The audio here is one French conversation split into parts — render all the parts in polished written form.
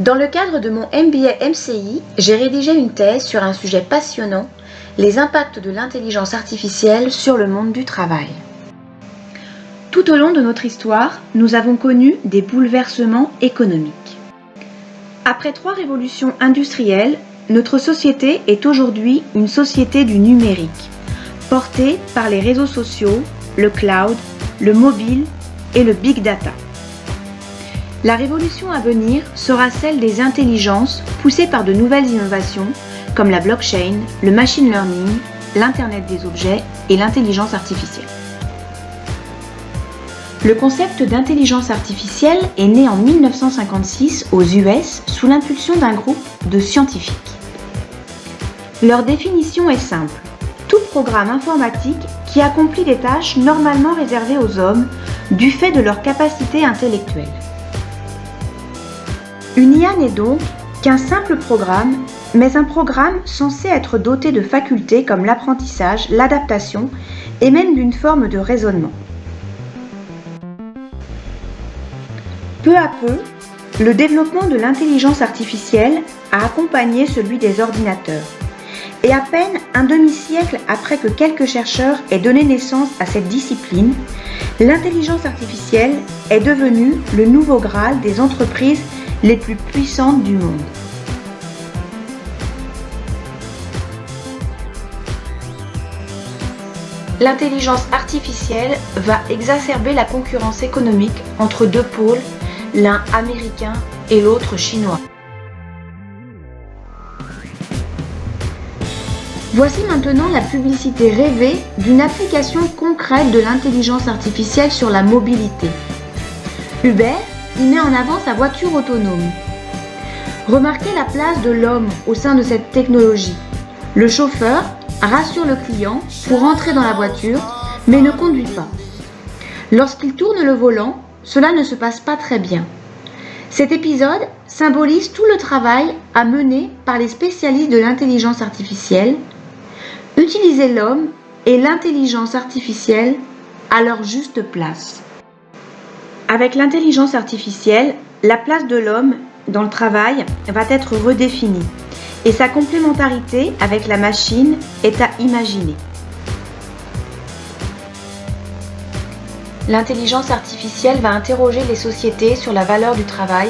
Dans le cadre de mon MBA MCI, j'ai rédigé une thèse sur un sujet passionnant, les impacts de l'intelligence artificielle sur le monde du travail. Tout au long de notre histoire, nous avons connu des bouleversements économiques. Après 3 révolutions industrielles, notre société est aujourd'hui une société du numérique, portée par les réseaux sociaux, le cloud, le mobile et le big data. La révolution à venir sera celle des intelligences poussées par de nouvelles innovations comme la blockchain, le machine learning, l'Internet des objets et l'intelligence artificielle. Le concept d'intelligence artificielle est né en 1956 aux US sous l'impulsion d'un groupe de scientifiques. Leur définition est simple. Tout programme informatique qui accomplit des tâches normalement réservées aux hommes du fait de leur capacité intellectuelle. Une IA n'est donc qu'un simple programme, mais un programme censé être doté de facultés comme l'apprentissage, l'adaptation et même d'une forme de raisonnement. Peu à peu, le développement de l'intelligence artificielle a accompagné celui des ordinateurs. Et à peine un demi-siècle après que quelques chercheurs aient donné naissance à cette discipline, l'intelligence artificielle est devenue le nouveau Graal des entreprises les plus puissantes du monde. L'intelligence artificielle va exacerber la concurrence économique entre 2 pôles, l'un américain et l'autre chinois. Voici maintenant la publicité rêvée d'une application concrète de l'intelligence artificielle sur la mobilité. Uber y met en avant sa voiture autonome. Remarquez la place de l'homme au sein de cette technologie. Le chauffeur rassure le client pour entrer dans la voiture, mais ne conduit pas. Lorsqu'il tourne le volant, cela ne se passe pas très bien. Cet épisode symbolise tout le travail à mener par les spécialistes de l'intelligence artificielle, utiliser l'homme et l'intelligence artificielle à leur juste place. Avec l'intelligence artificielle, la place de l'homme dans le travail va être redéfinie et sa complémentarité avec la machine est à imaginer. L'intelligence artificielle va interroger les sociétés sur la valeur du travail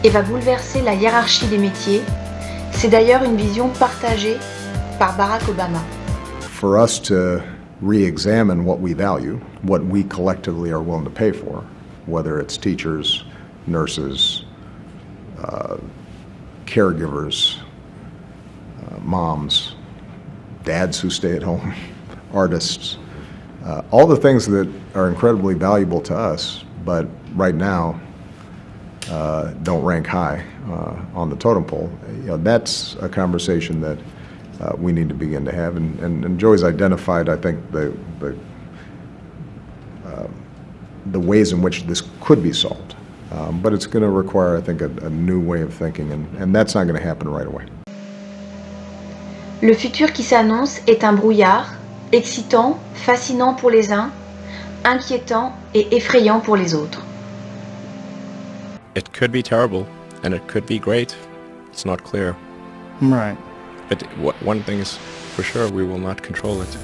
et va bouleverser la hiérarchie des métiers. C'est d'ailleurs une vision partagée par Barack Obama. For us to re-examine what we value, what we collectively are willing to pay for, whether it's teachers, nurses, caregivers, moms, dads who stay at home, artists, all the things that are incredibly valuable to us, but right now don't rank high on the totem pole. That's a conversation that we need to begin to have, and Joey's identified, I think, the ways in which this could be solved. But it's going to require, I think, a new way of thinking, and that's not going to happen right away. Le futur qui s'annonce est un brouillard, excitant, fascinant pour les uns, inquiétant et effrayant pour les autres. It could be terrible, and it could be great. It's not clear. Right. But one thing is for sure, we will not control it.